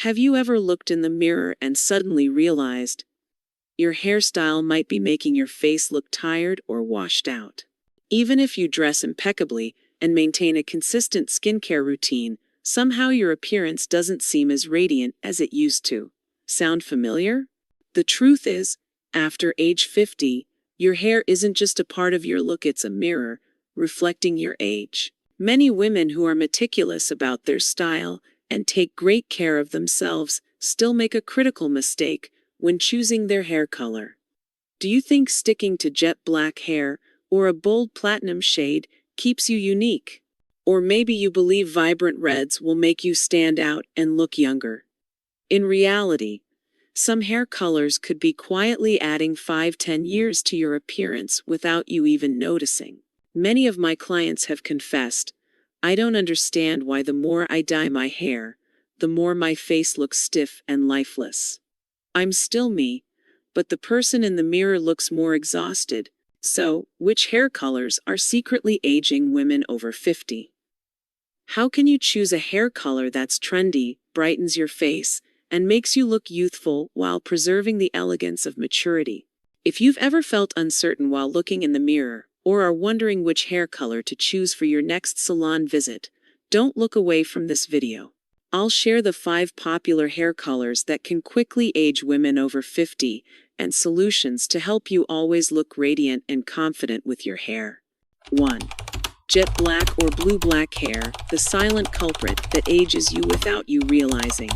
Have you ever looked in the mirror and suddenly realized your hairstyle might be making your face look tired or washed out? Even if you dress impeccably and maintain a consistent skincare routine, somehow your appearance doesn't seem as radiant as it used to. Sound familiar? The truth is, after age 50, your hair isn't just a part of your look, it's a mirror reflecting your age. Many women who are meticulous about their style and take great care of themselves still make a critical mistake when choosing their hair color. Do you think sticking to jet black hair or a bold platinum shade keeps you unique? Or maybe you believe vibrant reds will make you stand out and look younger. In reality, some hair colors could be quietly adding 5–10 years to your appearance without you even noticing. Many of my clients have confessed, "I don't understand why the more I dye my hair, the more my face looks stiff and lifeless. I'm still me, but the person in the mirror looks more exhausted." So, which hair colors are secretly aging women over 50? How can you choose a hair color that's trendy, brightens your face, and makes you look youthful while preserving the elegance of maturity? If you've ever felt uncertain while looking in the mirror, or are wondering which hair color to choose for your next salon visit, don't look away from this video. I'll share the 5 popular hair colors that can quickly age women over 50 and solutions to help you always look radiant and confident with your hair. 1. Jet black or blue black hair, the silent culprit that ages you without you realizing.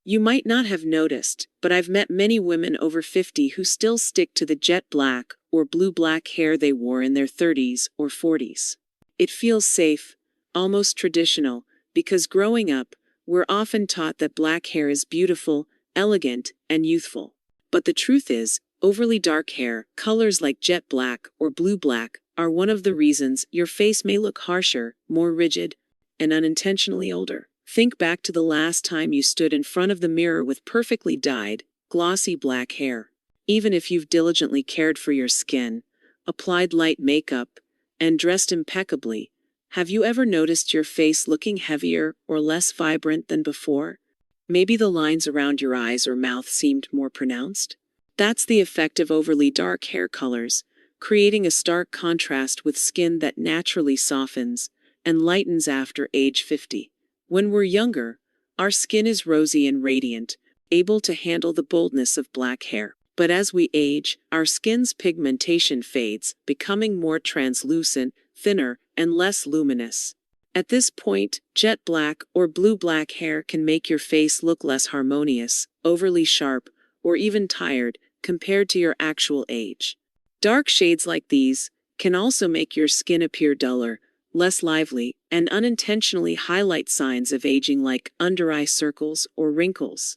You might not have noticed, but I've met many women over 50 who still stick to the jet black or blue black hair they wore in their 30s or 40s. It feels safe, almost traditional, because growing up, we're often taught that black hair is beautiful, elegant, and youthful. But the truth is, overly dark hair, colors like jet black or blue black, are one of the reasons your face may look harsher, more rigid, and unintentionally older. Think back to the last time you stood in front of the mirror with perfectly dyed, glossy black hair. Even if you've diligently cared for your skin, applied light makeup, and dressed impeccably, have you ever noticed your face looking heavier or less vibrant than before? Maybe the lines around your eyes or mouth seemed more pronounced? That's the effect of overly dark hair colors, creating a stark contrast with skin that naturally softens and lightens after age 50. When we're younger, our skin is rosy and radiant, able to handle the boldness of black hair. But as we age, our skin's pigmentation fades, becoming more translucent, thinner, and less luminous. At this point, jet black or blue black hair can make your face look less harmonious, overly sharp, or even tired compared to your actual age. Dark shades like these can also make your skin appear duller, less lively, and unintentionally highlight signs of aging like under-eye circles or wrinkles.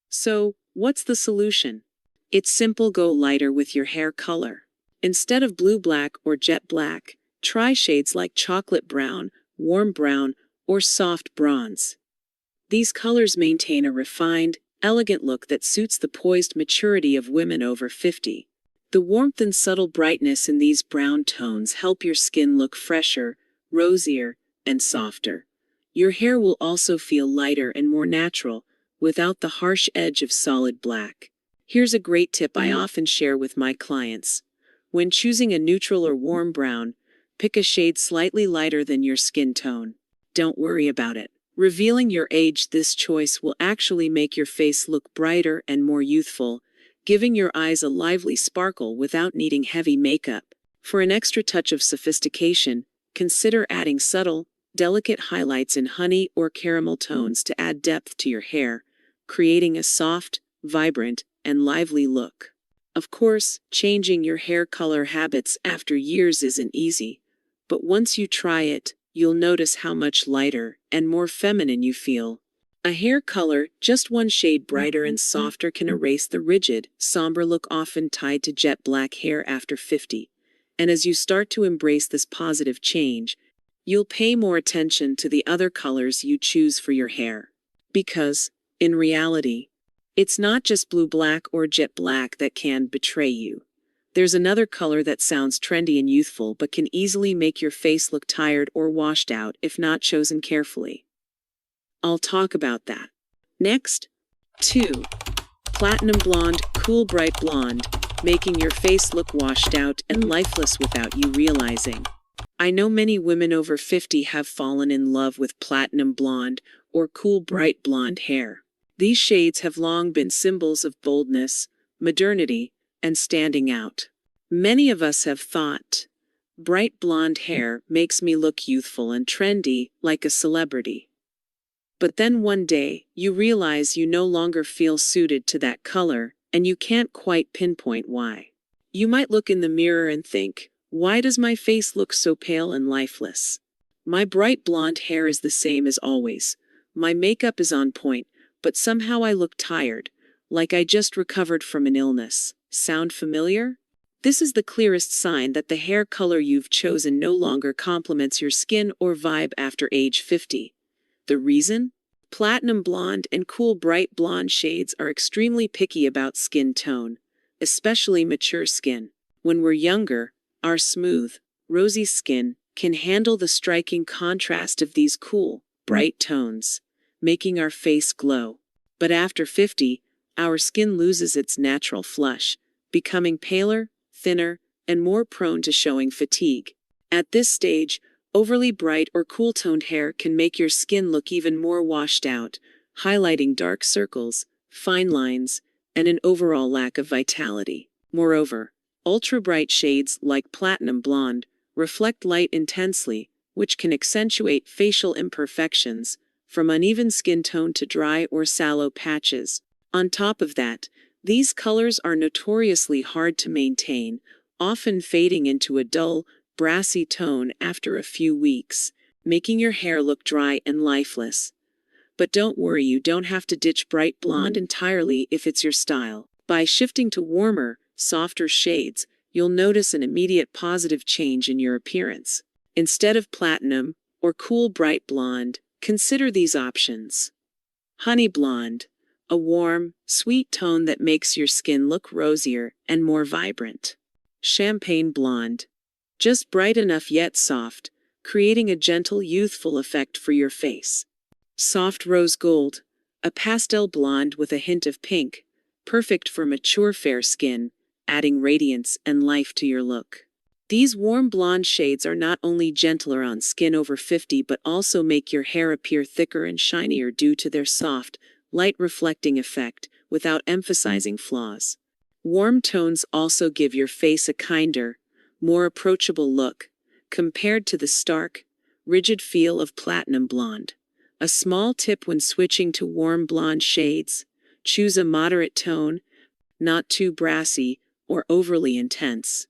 So, what's the solution? It's simple: go lighter with your hair color. Instead of blue black or jet black, try shades like chocolate brown, warm brown, or soft bronze. These colors maintain a refined, elegant look that suits the poised maturity of women over 50. The warmth and subtle brightness in these brown tones help your skin look fresher, rosier, and softer. Your hair will also feel lighter and more natural, without the harsh edge of solid black. Here's a great tip I often share with my clients. When choosing a neutral or warm brown, pick a shade slightly lighter than your skin tone. Don't worry about it. Revealing your age, this choice will actually make your face look brighter and more youthful, giving your eyes a lively sparkle without needing heavy makeup. For an extra touch of sophistication, consider adding subtle, delicate highlights in honey or caramel tones to add depth to your hair, creating a soft, vibrant, and lively look. Of course, changing your hair color habits after years isn't easy, but once you try it, you'll notice how much lighter and more feminine you feel. A hair color just one shade brighter and softer can erase the rigid, somber look often tied to jet black hair after 50. And as you start to embrace this positive change, you'll pay more attention to the other colors you choose for your hair. Because, in reality, it's not just blue black or jet black that can betray you. There's another color that sounds trendy and youthful but can easily make your face look tired or washed out if not chosen carefully. I'll talk about that. Next, 2. Platinum blonde, cool bright blonde, making your face look washed out and lifeless without you realizing. I know many women over 50 have fallen in love with platinum blonde or cool bright blonde hair. These shades have long been symbols of boldness, modernity, and standing out. Many of us have thought, bright blonde hair makes me look youthful and trendy, like a celebrity. But then one day, you realize you no longer feel suited to that color, and you can't quite pinpoint why. You might look in the mirror and think, why does my face look so pale and lifeless? My bright blonde hair is the same as always. My makeup is on point, but somehow I look tired, like I just recovered from an illness. Sound familiar? This is the clearest sign that the hair color you've chosen no longer complements your skin or vibe after age 50. The reason? Platinum blonde and cool bright blonde shades are extremely picky about skin tone, especially mature skin. When we're younger, our smooth, rosy skin can handle the striking contrast of these cool, bright tones, making our face glow. But after 50, our skin loses its natural flush, becoming paler, thinner, and more prone to showing fatigue. At this stage, overly bright or cool-toned hair can make your skin look even more washed out, highlighting dark circles, fine lines, and an overall lack of vitality. Moreover, ultra-bright shades like platinum blonde reflect light intensely, which can accentuate facial imperfections, from uneven skin tone to dry or sallow patches. On top of that, these colors are notoriously hard to maintain, often fading into a dull, brassy tone after a few weeks, making your hair look dry and lifeless. But don't worry, you don't have to ditch bright blonde entirely if it's your style. By shifting to warmer, softer shades, you'll notice an immediate positive change in your appearance. Instead of platinum or cool bright blonde, consider these options. Honey blonde, a warm, sweet tone that makes your skin look rosier and more vibrant. Champagne blonde, just bright enough yet soft, creating a gentle, youthful effect for your face. Soft rose gold, a pastel blonde with a hint of pink, perfect for mature fair skin, adding radiance and life to your look. These warm blonde shades are not only gentler on skin over 50 but also make your hair appear thicker and shinier due to their soft, light-reflecting effect without emphasizing flaws. Warm tones also give your face a kinder, more approachable look, compared to the stark, rigid feel of platinum blonde. A small tip when switching to warm blonde shades: choose a moderate tone, not too brassy or overly intense.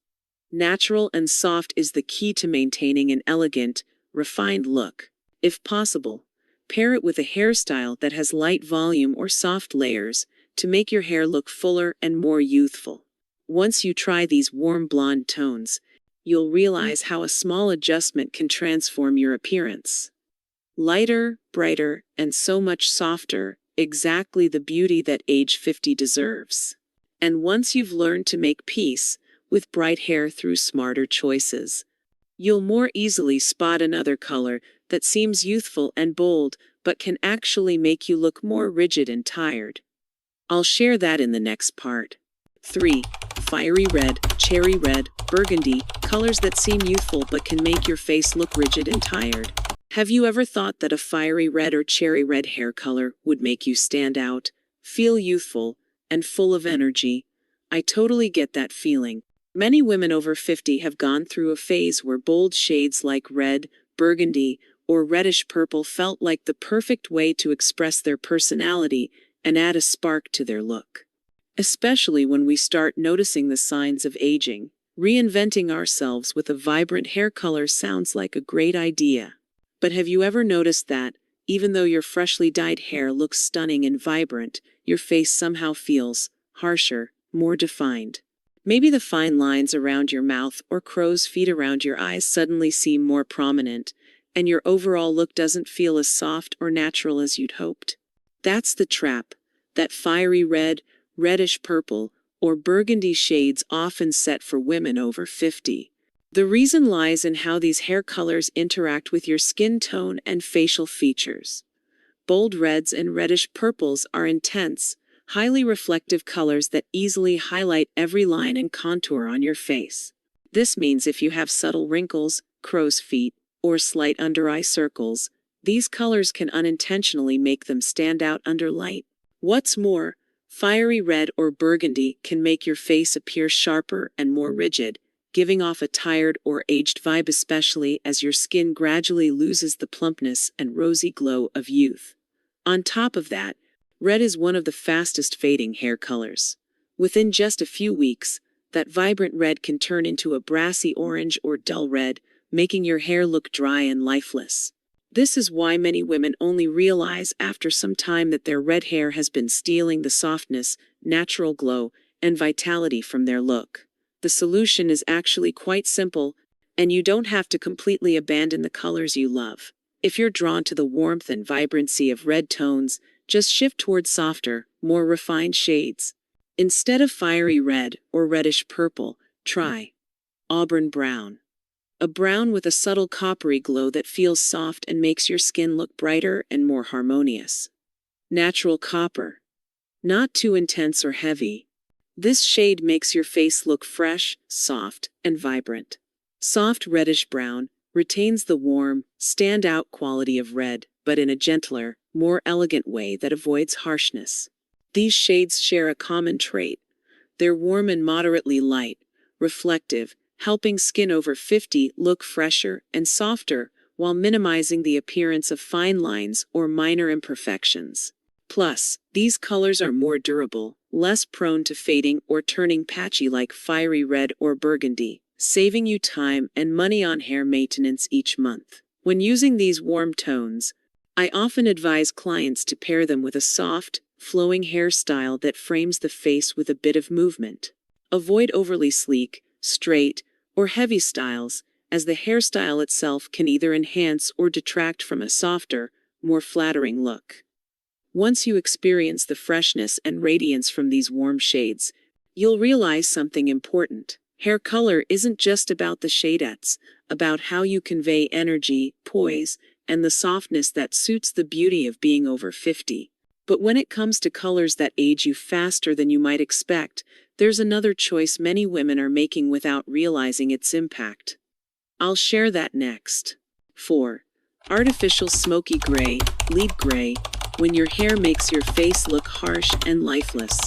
Natural and soft is the key to maintaining an elegant, refined look. If possible, pair it with a hairstyle that has light volume or soft layers to make your hair look fuller and more youthful. Once you try these warm blonde tones, you'll realize how a small adjustment can transform your appearance. Lighter, brighter, and so much softer, exactly the beauty that age 50 deserves. And once you've learned to make peace with bright hair through smarter choices, you'll more easily spot another color that seems youthful and bold but can actually make you look more rigid and tired. I'll share that in the next part. 3. Fiery red, cherry red, burgundy, colors that seem youthful but can make your face look rigid and tired. Have you ever thought that a fiery red or cherry red hair color would make you stand out, feel youthful, and full of energy? I totally get that feeling. Many women over 50 have gone through a phase where bold shades like red, burgundy, or reddish purple felt like the perfect way to express their personality and add a spark to their look. Especially when we start noticing the signs of aging, reinventing ourselves with a vibrant hair color sounds like a great idea. But have you ever noticed that, even though your freshly dyed hair looks stunning and vibrant, your face somehow feels harsher, more defined? Maybe the fine lines around your mouth or crow's feet around your eyes suddenly seem more prominent, and your overall look doesn't feel as soft or natural as you'd hoped. That's the trap that fiery red, reddish purple, or burgundy shades often set for women over 50. The reason lies in how these hair colors interact with your skin tone and facial features. Bold reds and reddish purples are intense, highly reflective colors that easily highlight every line and contour on your face. This means if you have subtle wrinkles, crow's feet, or slight under-eye circles, these colors can unintentionally make them stand out under light. What's more, fiery red or burgundy can make your face appear sharper and more rigid, giving off a tired or aged vibe, especially as your skin gradually loses the plumpness and rosy glow of youth. On top of that, red is one of the fastest fading hair colors. Within just a few weeks, that vibrant red can turn into a brassy orange or dull red, making your hair look dry and lifeless. This is why many women only realize after some time that their red hair has been stealing the softness, natural glow, and vitality from their look. The solution is actually quite simple, and you don't have to completely abandon the colors you love. If you're drawn to the warmth and vibrancy of red tones, just shift towards softer, more refined shades. Instead of fiery red or reddish purple, try auburn brown. A brown with a subtle coppery glow that feels soft and makes your skin look brighter and more harmonious. Natural copper. Not too intense or heavy. This shade makes your face look fresh, soft, and vibrant. Soft reddish brown retains the warm, stand-out quality of red, but in a gentler, more elegant way that avoids harshness. These shades share a common trait. They're warm and moderately light, reflective, helping skin over 50 look fresher and softer while minimizing the appearance of fine lines or minor imperfections. Plus, these colors are more durable, less prone to fading or turning patchy like fiery red or burgundy, saving you time and money on hair maintenance each month. When using these warm tones, I often advise clients to pair them with a soft, flowing hairstyle that frames the face with a bit of movement. Avoid overly sleek, straight, or heavy styles, as the hairstyle itself can either enhance or detract from a softer, more flattering look. Once you experience the freshness and radiance from these warm shades, you'll realize something important. Hair color isn't just about the shade, it's about how you convey energy, poise, and the softness that suits the beauty of being over 50. But when it comes to colors that age you faster than you might expect, there's another choice many women are making without realizing its impact. I'll share that next. 4. Artificial smoky gray, lead gray, when your hair makes your face look harsh and lifeless.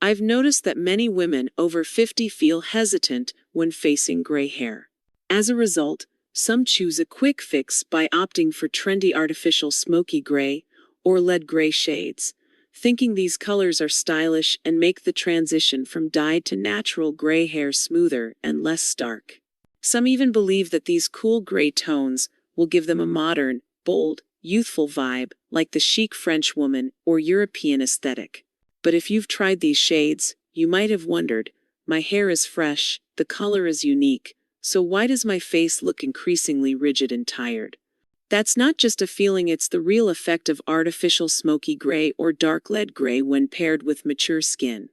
I've noticed that many women over 50 feel hesitant when facing gray hair. As a result, some choose a quick fix by opting for trendy artificial smoky gray or lead gray shades, thinking these colors are stylish and make the transition from dyed to natural gray hair smoother and less stark. Some even believe that these cool gray tones will give them a modern, bold, youthful vibe, like the chic French woman or European aesthetic. But if you've tried these shades, you might have wondered, my hair is fresh, the color is unique, so why does my face look increasingly rigid and tired? That's not just a feeling, it's the real effect of artificial smoky gray or dark lead gray when paired with mature skin.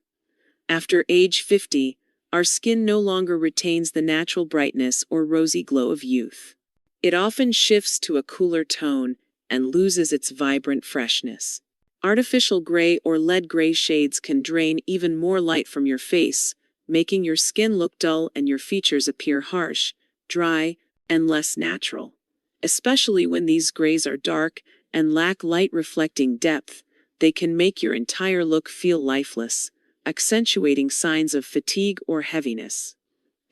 After age 50, our skin no longer retains the natural brightness or rosy glow of youth. It often shifts to a cooler tone and loses its vibrant freshness. Artificial gray or lead gray shades can drain even more light from your face, making your skin look dull and your features appear harsh, dry, and less natural. Especially when these grays are dark and lack light-reflecting depth, they can make your entire look feel lifeless, accentuating signs of fatigue or heaviness.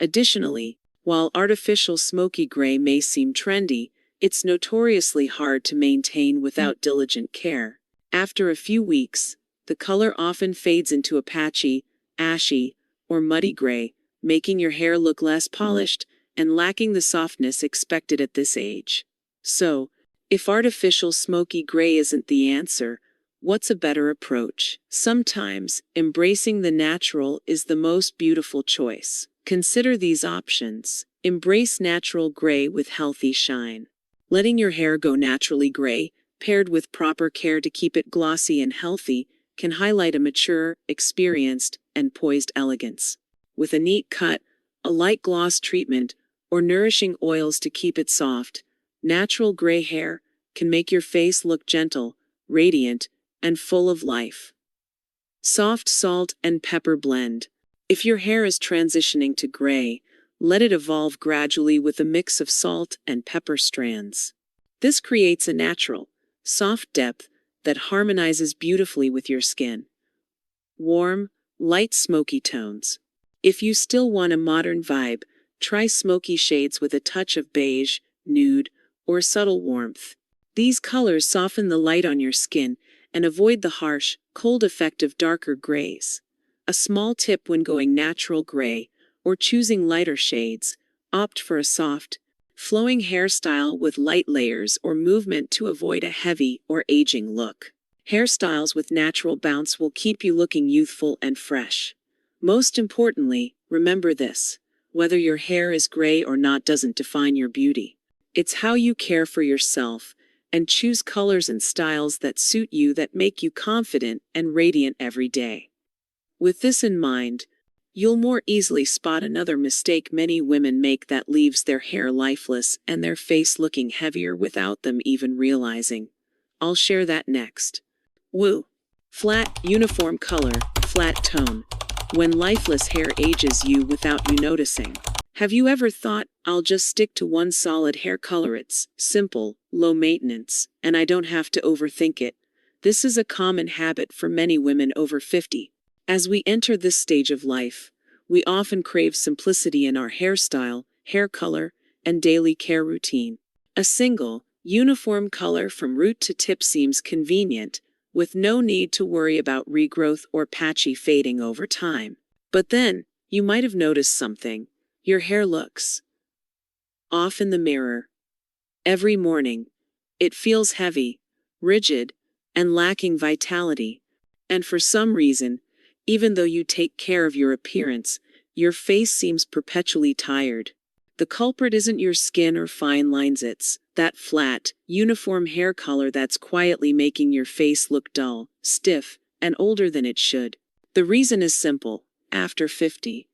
Additionally, while artificial smoky gray may seem trendy, it's notoriously hard to maintain without diligent care. After a few weeks, the color often fades into a patchy, ashy, or muddy gray, making your hair look less polished and lacking the softness expected at this age. So, if artificial smoky gray isn't the answer, what's a better approach? Sometimes, embracing the natural is the most beautiful choice. Consider these options. Embrace natural gray with healthy shine. Letting your hair go naturally gray, paired with proper care to keep it glossy and healthy, can highlight a mature, experienced, and poised elegance. With a neat cut, a light gloss treatment, or nourishing oils to keep it soft, natural gray hair can make your face look gentle, radiant, and full of life. Soft salt and pepper blend. If your hair is transitioning to gray, let it evolve gradually with a mix of salt and pepper strands. This creates a natural, soft depth that harmonizes beautifully with your skin. Warm, light smoky tones. If you still want a modern vibe, try smoky shades with a touch of beige, nude, or subtle warmth. These colors soften the light on your skin and avoid the harsh, cold effect of darker grays. A small tip when going natural gray or choosing lighter shades: opt for a soft, flowing hairstyle with light layers or movement to avoid a heavy or aging look. Hairstyles with natural bounce will keep you looking youthful and fresh. Most importantly, remember this: whether your hair is gray or not doesn't define your beauty. It's how you care for yourself and choose colors and styles that suit you that make you confident and radiant every day. With this in mind, you'll more easily spot another mistake many women make that leaves their hair lifeless and their face looking heavier without them even realizing. I'll share that next. Woo! Flat, uniform color, flat tone. When lifeless hair ages you without you noticing. Have you ever thought, I'll just stick to one solid hair color, it's simple, low maintenance, and I don't have to overthink it? This is a common habit for many women over 50. As we enter this stage of life, we often crave simplicity in our hairstyle, hair color, and daily care routine. A single, uniform color from root to tip seems convenient, with no need to worry about regrowth or patchy fading over time. But then, you might have noticed something. Your hair looks off in the mirror. Every morning, it feels heavy, rigid, and lacking vitality. And for some reason, even though you take care of your appearance, your face seems perpetually tired. The culprit isn't your skin or fine lines, it's that flat, uniform hair color that's quietly making your face look dull, stiff, and older than it should. The reason is simple: after 50,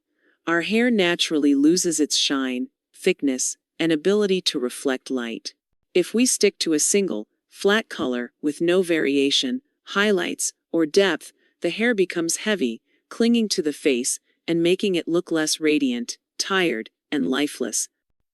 our hair naturally loses its shine, thickness, and ability to reflect light. If we stick to a single, flat color with no variation, highlights, or depth, the hair becomes heavy, clinging to the face and making it look less radiant, tired, and lifeless.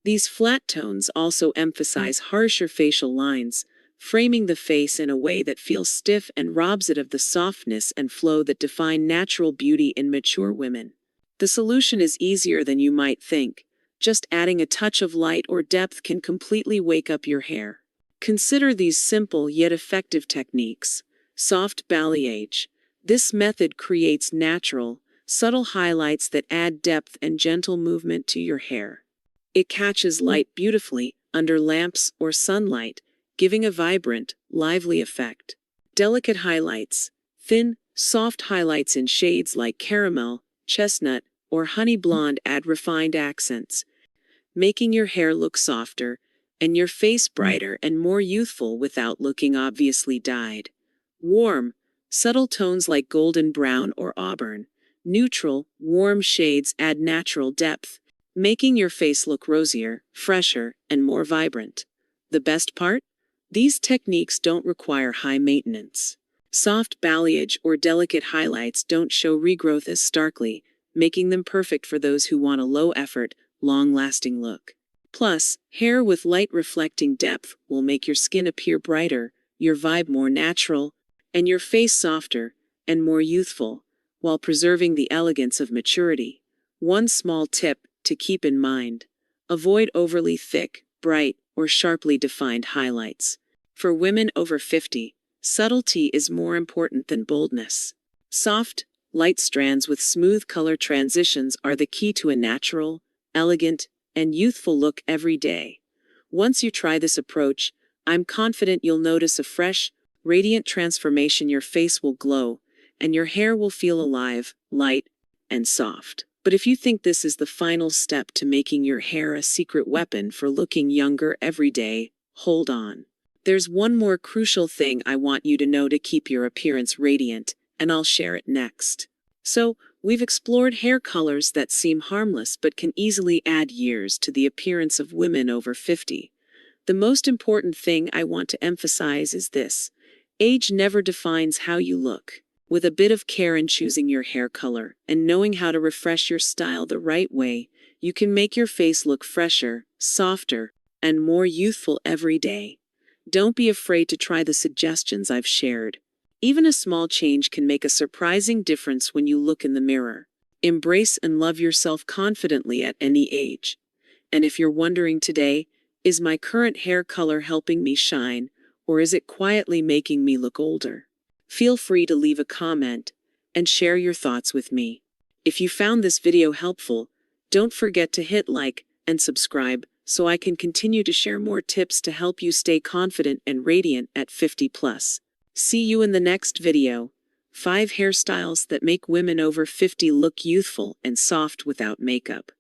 These flat tones also emphasize harsher facial lines, framing the face in a way that feels stiff and robs it of the softness and flow that define natural beauty in mature women. The solution is easier than you might think. Just adding a touch of light or depth can completely wake up your hair. Consider these simple yet effective techniques. Soft balayage. This method creates natural, subtle highlights that add depth and gentle movement to your hair. It catches light beautifully under lamps or sunlight, giving a vibrant, lively effect. Delicate highlights. Thin, soft highlights in shades like caramel, chestnut, or honey blonde add refined accents, making your hair look softer and your face brighter and more youthful without looking obviously dyed. Warm, subtle tones like golden brown or auburn. Neutral, warm shades add natural depth, making your face look rosier, fresher, and more vibrant. The best part? These techniques don't require high maintenance. Soft balayage or delicate highlights don't show regrowth as starkly, making them perfect for those who want a low-effort, long-lasting look. Plus, hair with light reflecting depth will make your skin appear brighter, your vibe more natural, and your face softer and more youthful, while preserving the elegance of maturity. One small tip to keep in mind: avoid overly thick, bright, or sharply defined highlights. For women over 50, subtlety is more important than boldness. Soft, light strands with smooth color transitions are the key to a natural, elegant, and youthful look every day. Once you try this approach, I'm confident you'll notice a fresh, radiant transformation. Your face will glow, and your hair will feel alive, light, and soft. But if you think this is the final step to making your hair a secret weapon for looking younger every day, hold on. There's one more crucial thing I want you to know to keep your appearance radiant, and I'll share it next. So, we've explored hair colors that seem harmless but can easily add years to the appearance of women over 50. The most important thing I want to emphasize is this: Age never defines how you look. With a bit of care in choosing your hair color and knowing how to refresh your style the right way, you can make your face look fresher, softer, and more youthful every day. Don't be afraid to try the suggestions I've shared. Even a small change can make a surprising difference when you look in the mirror. Embrace and love yourself confidently at any age. And if you're wondering today, is my current hair color helping me shine, or is it quietly making me look older? Feel free to leave a comment and share your thoughts with me. If you found this video helpful, don't forget to hit like and subscribe so I can continue to share more tips to help you stay confident and radiant at 50 plus. See you in the next video. 5 hairstyles that make women over 50 look youthful and soft without makeup.